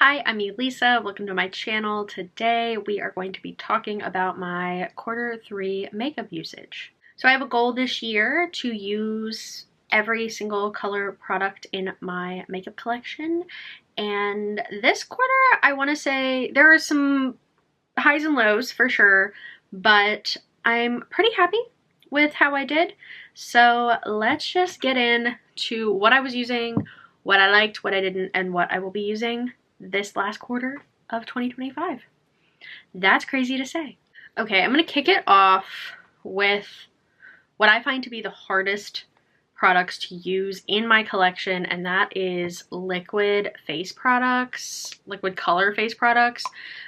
Hi, I'm Elisa. Welcome to my channel. Today we are going to be talking about my Q3 makeup usage. So I have a goal this year to use every single color product in my makeup collection. And this quarter, I want to say there are some highs and lows for sure, but I'm pretty happy with how I did. So let's just get into what I was using, what I liked, what I didn't, and what I will be using this last quarter of 2025. That's crazy to say. Okay, I'm gonna kick it off with what I find to be the hardest products to use in my collection, and that is liquid face products, liquid color face products.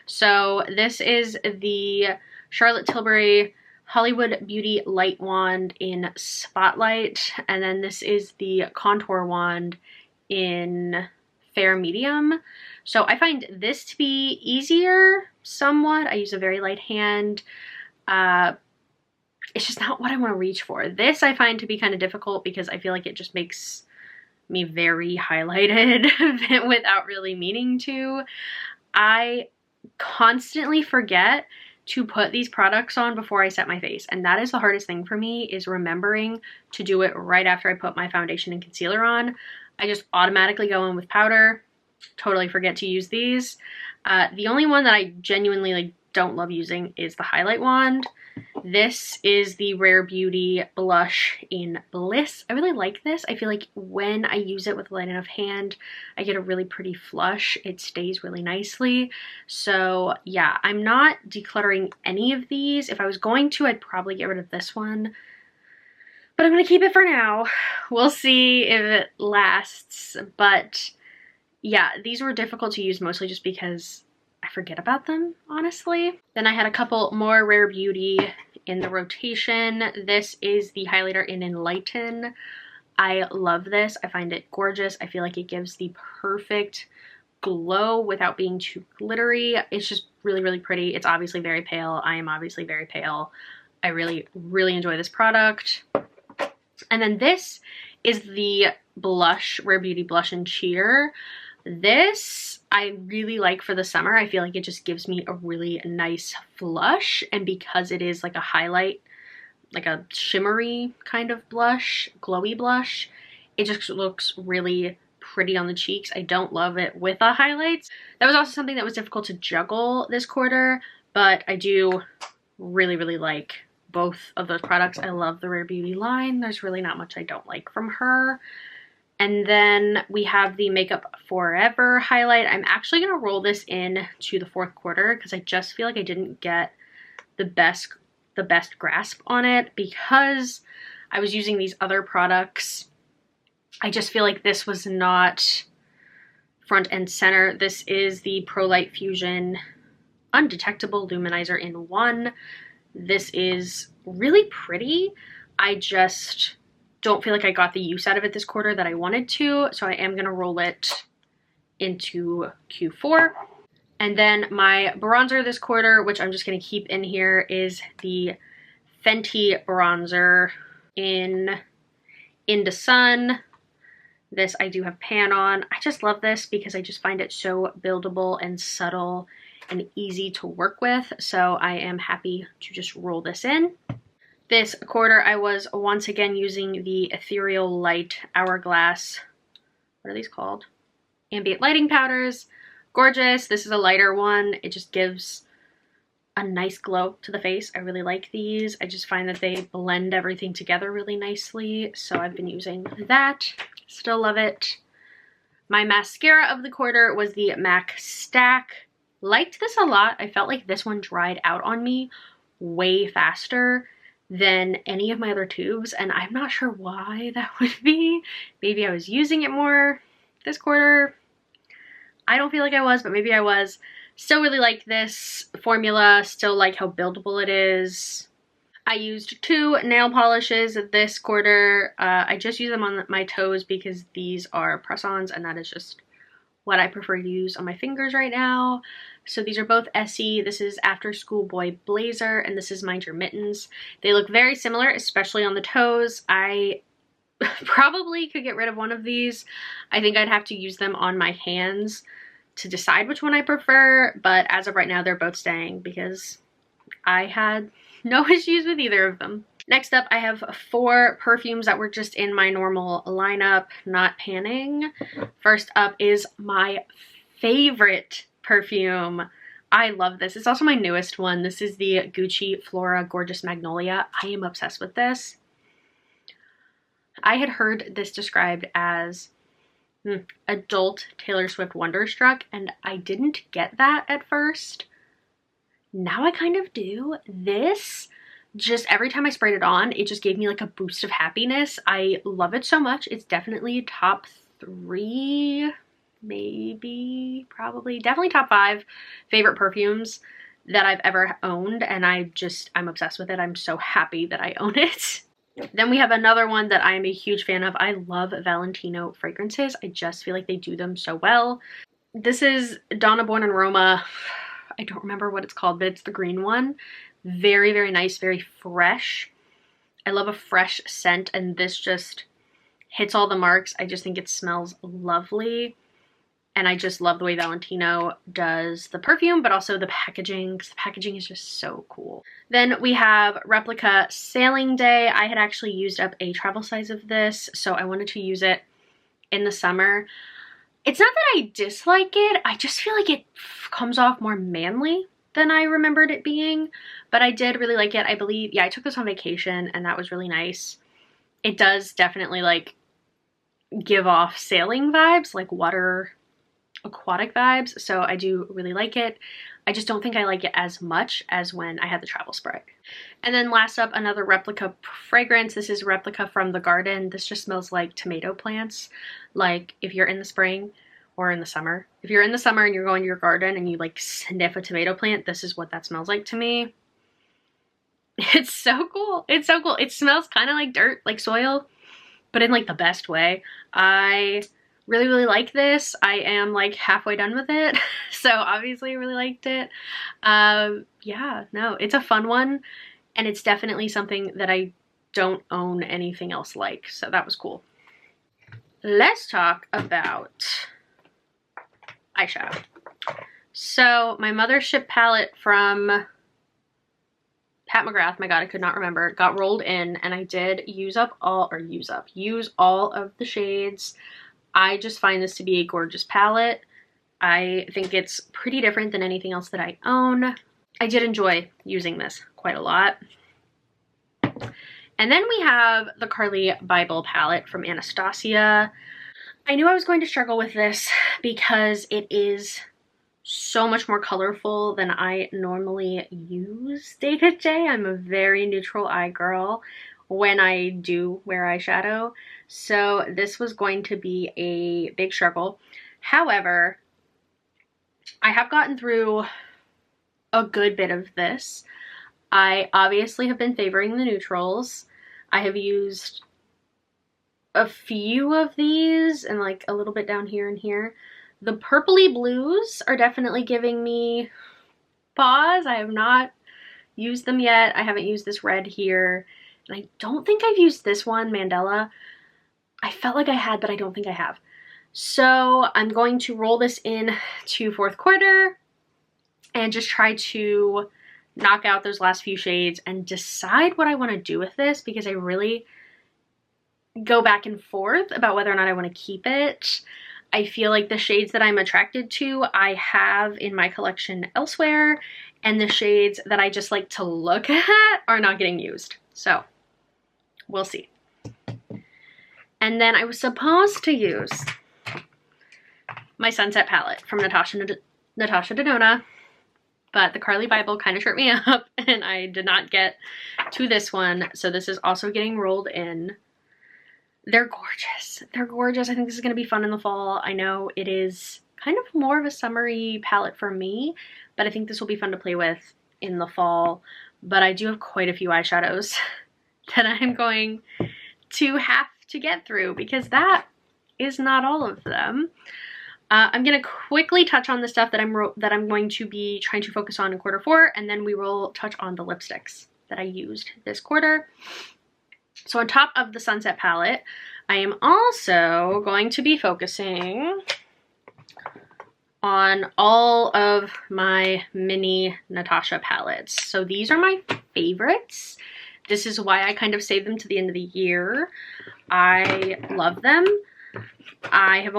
So this is the Charlotte Tilbury Hollywood Beauty Light Wand in Spotlight, and then this is the contour wand in Fair Medium. So I find this to be easier somewhat. I use a very light hand. It's just not what I want to reach for. This I find to be kind of difficult because I feel like it just makes me very highlighted without really meaning to. I constantly forget to put these products on before I set my face, and that is the hardest thing for me, is remembering to do it right after I put my foundation and concealer on. I just automatically go in with powder, totally forget to use these. The only one that I genuinely don't love using is the highlight wand. This is the Rare Beauty blush in Bliss. I really like this. I feel like when I use it with a light enough hand, I get a really pretty flush. It stays really nicely. So yeah, I'm not decluttering any of these. If I was going to, I'd probably get rid of this one, but I'm gonna keep it for now. We'll see if it lasts, but yeah, these were difficult to use mostly just because I forget about them, honestly. Then I had a couple more Rare Beauty in the rotation. This is the highlighter in Enlighten. I love this. I find it gorgeous. I feel like it gives the perfect glow without being too glittery. It's just really, really pretty. It's obviously very pale. I am obviously very pale. I really, really enjoy this product. And then this is the blush, Rare Beauty Blush and Cheer. This I really like for the summer. I feel like it just gives me a really nice flush, and because it is like a highlight, like a shimmery kind of blush, glowy blush, it just looks really pretty on the cheeks. I don't love it with the highlights. That was also something that was difficult to juggle this quarter, but I do really, really like both of those products. I love the Rare Beauty line. There's really not much I don't like from her. And then we have the Makeup Forever highlight. I'm actually going to roll this in to the fourth quarter because I just feel like I didn't get the best grasp on it because I was using these other products. I just feel like this was not front and center. This is the Pro Light Fusion Undetectable Luminizer in 1. This is really pretty. I just don't feel like I got the use out of it this quarter that I wanted to, so I am gonna roll it into Q4. And then my bronzer this quarter, which I'm just gonna keep in here, is the Fenty bronzer in Into Sun. This I do have pan on. I just love this because I just find it so buildable and subtle and easy to work with, so I am happy to just roll this in. This quarter, I was once again using the Ethereal Light Hourglass, what are these called? Ambient lighting powders. Gorgeous. This is a lighter one. It just gives a nice glow to the face. I really like these. I just find that they blend everything together really nicely, so I've been using that. Still love it. My mascara of the quarter was the MAC Stack. Liked this a lot. I felt like this one dried out on me way faster than any of my other tubes, and I'm not sure why that would be. Maybe I was using it more this quarter. I don't feel like I was, but maybe I was. Still really like this formula, still like how buildable it is. I used 2 nail polishes this quarter. I just use them on my toes because these are press-ons, and that is just what I prefer to use on my fingers right now. So these are both Essie. This is After School Boy Blazer, and this is Mind Your Mittens. They look very similar, especially on the toes. I probably could get rid of one of these. I think I'd have to use them on my hands to decide which one I prefer, but as of right now, they're both staying because I had no issues with either of them. Next up, I have 4 perfumes that were just in my normal lineup, not panning. First up is my favorite perfume. I love this. It's also my newest one. This is the Gucci Flora Gorgeous Magnolia. I am obsessed with this. I had heard this described as adult Taylor Swift Wonderstruck, and I didn't get that at first. Now I kind of do. This, just every time I sprayed it on, it just gave me like a boost of happiness. I love it so much. It's definitely top 3, maybe, probably, definitely top 5 favorite perfumes that I've ever owned, and I'm obsessed with it. I'm so happy that I own it. Then we have another one that I'm a huge fan of. I love Valentino fragrances. I just feel like they do them so well. This is Donna Born & Roma. I don't remember what it's called, but it's the green one. Very, very nice, very fresh. I love a fresh scent, and this just hits all the marks. I just think it smells lovely. And I just love the way Valentino does the perfume, but also the packaging, because the packaging is just so cool. Then we have Replica Sailing Day. I had actually used up a travel size of this, so I wanted to use it in the summer. It's not that I dislike it, I just feel like it comes off more manly than I remembered it being, but I did really like it. I believe, yeah, I took this on vacation, and that was really nice. It does definitely like give off sailing vibes, like water aquatic vibes, so I do really like it. I just don't think I like it as much as when I had the travel spray. And then last up, another Replica fragrance. This is Replica from the Garden. This just smells like tomato plants. Like if you're in the spring or in the summer. If you're in the summer and you're going to your garden and you like sniff a tomato plant, this is what that smells like to me. It's so cool. It's so cool. It smells kind of like dirt, like soil, but in like the best way. I really, really like this. I am like halfway done with it, so obviously I really liked it. Yeah, no, it's a fun one, and it's definitely something that I don't own anything else like, so that was cool. Let's talk about eyeshadow. So my Mothership palette from Pat McGrath, my god, I could not remember, got rolled in, and I did use all of the shades. I just find this to be a gorgeous palette. I think it's pretty different than anything else that I own. I did enjoy using this quite a lot. And then we have the Carli Bybel palette from Anastasia. I knew I was going to struggle with this because it is so much more colorful than I normally use day to day. I'm a very neutral eye girl when I do wear eyeshadow, so this was going to be a big struggle. However, I have gotten through a good bit of this. I obviously have been favoring the neutrals. I have used a few of these and like a little bit down here and here. The purpley blues are definitely giving me pause. I have not used them yet. I haven't used this red here. And I don't think I've used this one, Mandela. I felt like I had, but I don't think I have. So I'm going to roll this in to fourth quarter and just try to knock out those last few shades and decide what I want to do with this, because I really go back and forth about whether or not I want to keep it. I feel like the shades that I'm attracted to, I have in my collection elsewhere, and the shades that I just like to look at are not getting used. So we'll see. And then I was supposed to use my Sunset palette from Natasha Denona, but the Carli Bybel kind of tripped me up and I did not get to this one. So this is also getting rolled in. They're gorgeous. They're gorgeous. I think this is going to be fun in the fall. I know it is kind of more of a summery palette for me, but I think this will be fun to play with in the fall. But I do have quite a few eyeshadows that I'm going to have to get through, because that is not all of them. I'm going to quickly touch on the stuff that I'm going to be trying to focus on in quarter 4, and then we will touch on the lipsticks that I used this quarter. So on top of the Sunset palette, I am also going to be focusing on all of my mini Natasha palettes. So these are my favorites. This is why I kind of save them to the end of the year. I love them. I have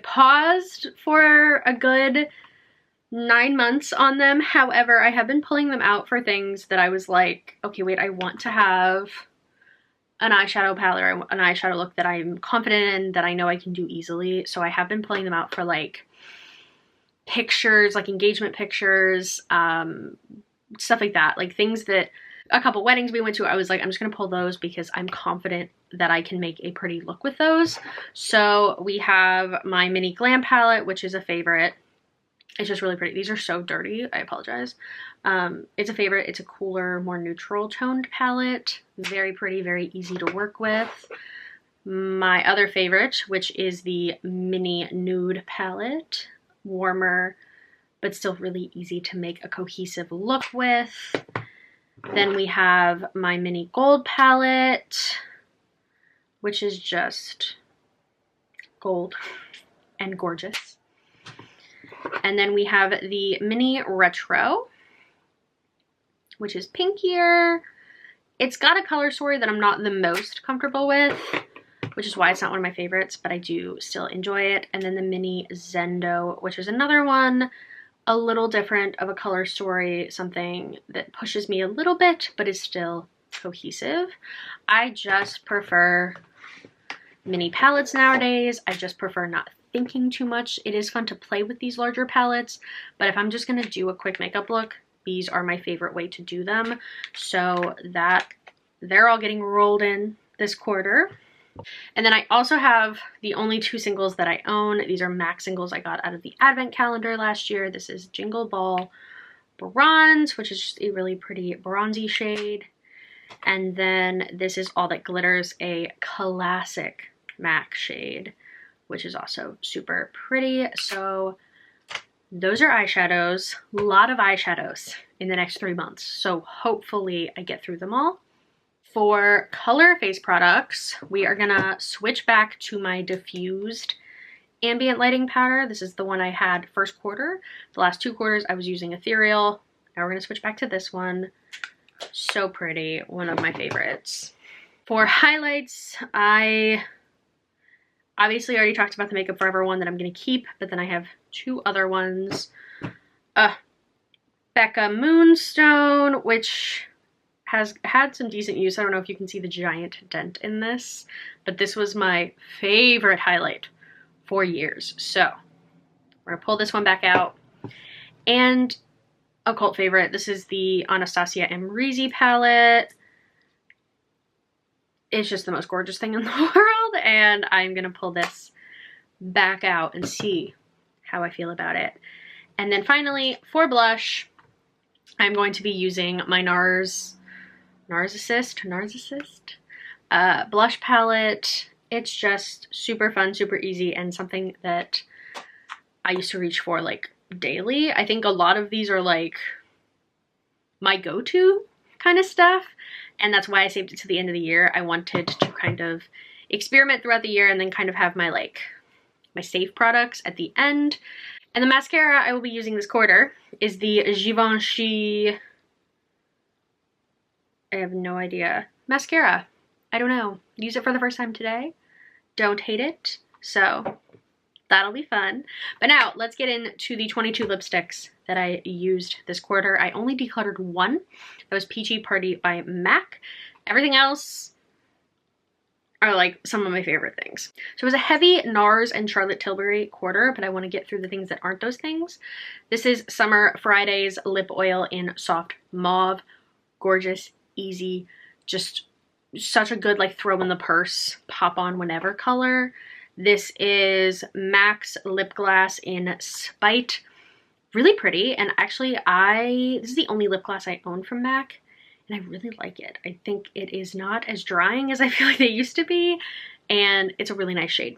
paused for a good 9 months on them. However, I have been pulling them out for things that I was like, okay, wait, I want to have an eyeshadow palette or an eyeshadow look that I'm confident in, that I know I can do easily. So I have been pulling them out for like pictures, like engagement pictures, stuff like that. Like things that a couple weddings we went to, I was like, I'm just gonna pull those because I'm confident that I can make a pretty look with those. So we have my mini Glam palette, which is a favorite. It's just really pretty. These are so dirty, I apologize. It's a favorite. It's a cooler, more neutral toned palette. Very pretty, very easy to work with. My other favorite, which is the mini nude palette. Warmer, but still really easy to make a cohesive look with. Then we have my mini gold palette, which is just gold and gorgeous. And then we have the mini retro, which is pinkier. It's got a color story that I'm not the most comfortable with, which is why it's not one of my favorites, but I do still enjoy it. And then the mini Zendo, which is another one, a little different of a color story, something that pushes me a little bit, but is still cohesive. I just prefer mini palettes nowadays. I just prefer not thinking too much. It is fun to play with these larger palettes, but if I'm just gonna do a quick makeup look, these are my favorite way to do them. So that they're all getting rolled in this quarter. And then I also have the only 2 singles that I own. These are MAC singles I got out of the advent calendar last year. This is Jingle Ball Bronze, which is just a really pretty bronzy shade. And then this is All That Glitters, a classic MAC shade, which is also super pretty. So those are eyeshadows, a lot of eyeshadows in the next 3 months. So hopefully I get through them all. For color face products, we are gonna switch back to my diffused ambient lighting powder. This is the one I had first quarter. The last 2 quarters I was using ethereal. Now we're gonna switch back to this one. So pretty, one of my favorites. For highlights, I obviously already talked about the Makeup Forever one that I'm gonna keep, but then I have 2 other ones. Becca Moonstone, which has had some decent use. I don't know if you can see the giant dent in this, but this was my favorite highlight for years. So we're gonna pull this one back out. And a cult favorite, this is the Anastasia Amrezy palette. It's just the most gorgeous thing in the world, and I'm gonna pull this back out and see how I feel about it. And then finally, for blush, I'm going to be using my Narcissus blush palette. It's just super fun, super easy, and something that I used to reach for like daily. I think a lot of these are like my go-to kind of stuff, and that's why I saved it to the end of the year. I wanted to kind of experiment throughout the year and then kind of have my my safe products at the end. And the mascara I will be using this quarter is the Givenchy, I have no idea, mascara. I don't know. Use it for the first time today. Don't hate it. So that'll be fun. But now let's get into the 22 lipsticks that I used this quarter. I only decluttered one. That was Peachy Party by MAC. Everything else are like some of my favorite things. So it was a heavy NARS and Charlotte Tilbury quarter, but I want to get through the things that aren't those things. This is Summer Fridays lip oil in soft mauve. Gorgeous, easy, just such a good like throw in the purse, pop on whenever color. This is MAC's lip gloss in Spite. Really pretty, and actually this is the only lip gloss I own from MAC, and I really like it. I think it is not as drying as I feel like they used to be, and it's a really nice shade.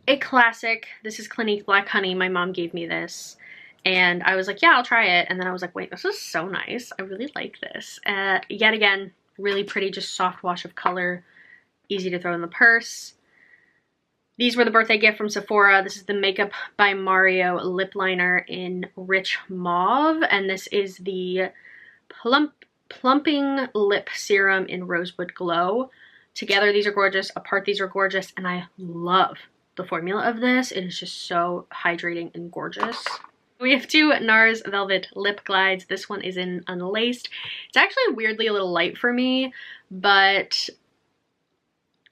A classic, this is Clinique Black Honey. My mom gave me this, and I was like, yeah, I'll try it, and then I was like, wait, this is so nice. I really like this. Yet again, really pretty, just soft wash of color, easy to throw in the purse. These were the birthday gift from Sephora. This is the Makeup by Mario lip liner in Rich Mauve, and this is the Plumping Lip Serum in Rosewood Glow. Together, these are gorgeous. Apart, these are gorgeous, and I love the formula of this. It is just so hydrating and gorgeous. We have two NARS Velvet Lip Glides. This one is in Unlaced. It's actually weirdly a little light for me, but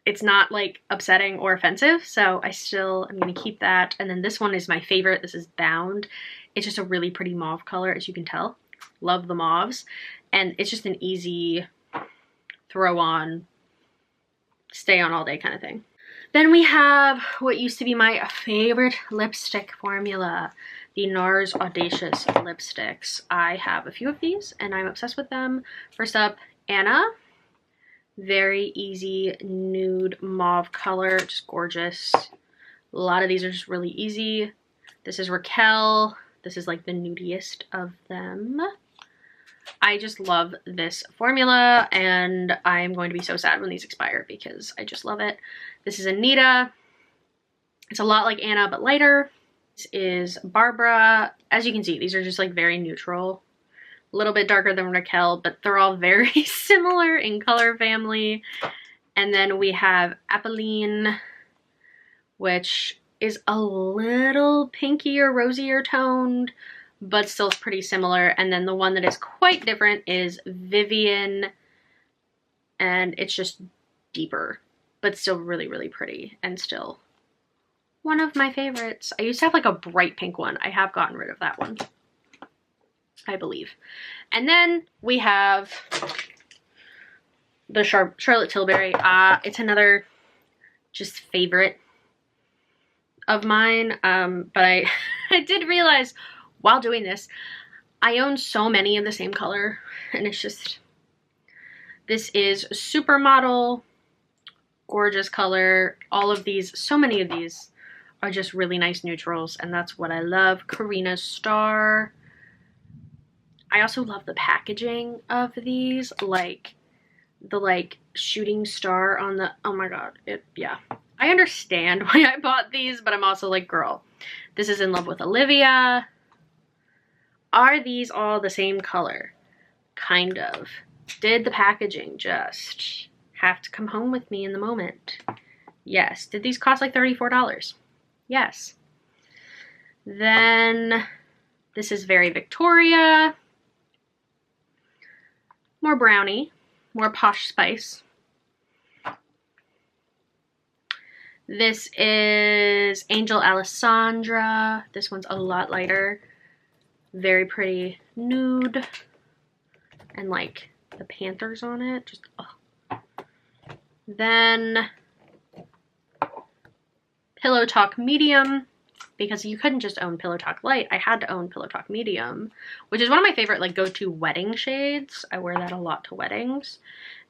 it's not like upsetting or offensive, so I still am going to keep that. And then this one is my favorite. This is Bound. It's just a really pretty mauve color, as you can tell. Love the mauves. And it's just an easy throw on, stay on all day kind of thing. Then we have what used to be my favorite lipstick formula, the NARS Audacious lipsticks. I have a few of these and I'm obsessed with them. First up, Anna. Very easy nude mauve color, just gorgeous. A lot of these are just really easy. This is Raquel. This is like the nudiest of them. I just love this formula and I'm going to be so sad when these expire because I just love it. This is Anita. It's a lot like Anna but lighter. This is Barbara. As you can see, these are just like very neutral. A little bit darker than Raquel, but they're all very similar in color family. And then we have Apolline, which is a little pinkier, rosier toned, but still pretty similar. And then the one that is quite different is Vivian, and it's just deeper, but still really, really pretty and still one of my favorites. I used to have like a bright pink one. I have gotten rid of that one, I believe. And then we have the Charlotte Tilbury. It's another just favorite of mine, but I did realize while doing this, I own so many of the same color, and it's just, this is Supermodel, gorgeous color. All of these, so many of these are just really nice neutrals, and that's what I love. Karina Star. I also love the packaging of these, like the shooting star on the, oh my god, yeah. I understand why I bought these, but I'm also like, girl, this is In Love with Olivia. Are these all the same color? Kind of. Did the packaging just have to come home with me in the moment? Yes. Did these cost like $34? Yes. Then this is Very Victoria. More brownie, more Posh Spice. This is Angel Alessandra. This one's a lot lighter. Very pretty nude. And like the Panthers on it. Just, oh. Then Pillow Talk Medium. Because you couldn't just own Pillow Talk Light. I had to own Pillow Talk Medium, which is one of my favorite like go-to wedding shades. I wear that a lot to weddings.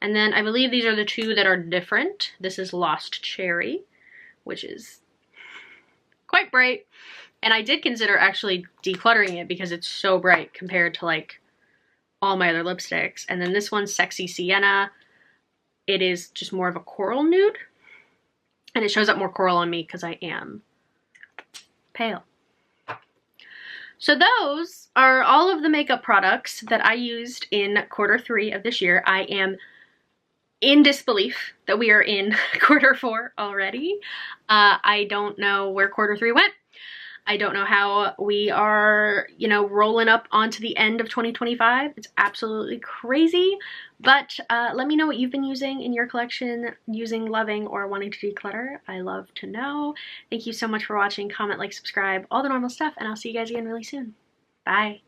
And then I believe these are the two that are different. This is Lost Cherry, which is quite bright. And I did consider actually decluttering it because it's so bright compared to like all my other lipsticks. And then this one's Sexy Sienna. It is just more of a coral nude. And it shows up more coral on me because I am pale. So those are all of the makeup products that I used in Q3 of this year. I am in disbelief that we are in Q4 already. I don't know where Q3 went. I don't know how we are, you know, rolling up onto the end of 2025. It's absolutely crazy. But let me know what you've been using in your collection, using, loving, or wanting to declutter. I love to know. Thank you so much for watching. Comment, like, subscribe, all the normal stuff, and I'll see you guys again really soon. Bye.